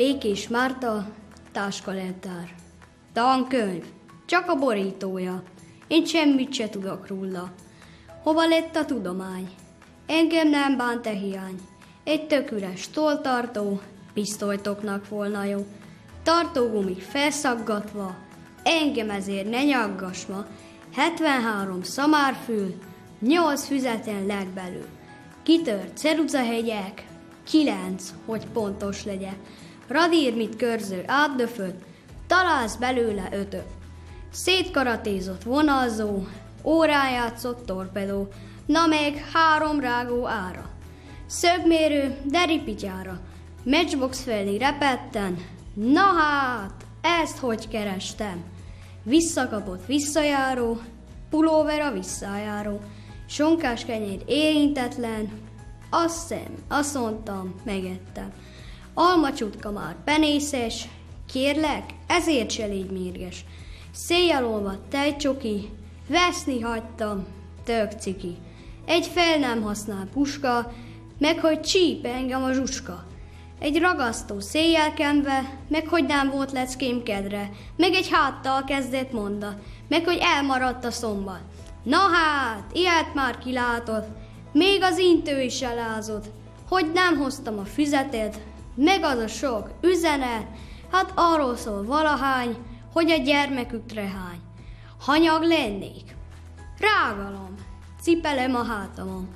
Békés Márta, táskaleltár. Tankönyv, csak a borítója, én semmit se tudok róla. Hova lett a tudomány? Engem nem bánt hiány. Egy tök üres tolltartó, pisztolytoknak volna jó. Tartógumik felszaggatva, engem ezért ne nyaggass ma. 73 szamárfül, 8 füzeten legbelül. Kitört ceruzahegyek, 9, hogy pontos legyek. Radírmit körző átdöfött, találsz belőle 5-öt. Szétkaratézott vonalzó, órán játszott torpedó, na meg 3 rágó ára. Szögmérő, deripityára, matchbox felé repetten, na hát, ezt hogy kerestem? Visszakapott visszajáró, pulóver a visszajáró, sonkás kenyér érintetlen, azt mondtam, megettem. Almacsutka már penészes, kérlek, ezért se légy mérges. Széjjel olvadt tejcsoki, veszni hagytam, tök ciki. Egy fel nem használ puska, meg hogy csíp engem a zsuska. Egy ragasztó széjjel kenve, meg hogy nem volt leckém kedre, meg egy háttal kezdett mondat, meg hogy elmaradt a szombat. Na hát, ilyet már kilátott, még az intő is elázott, hogy nem hoztam a füzetet, meg az a sok üzenet, hát arról szól valahány, hogy a gyermekükre hány. Hanyag lennék, rágalom, cipelem a hátamon.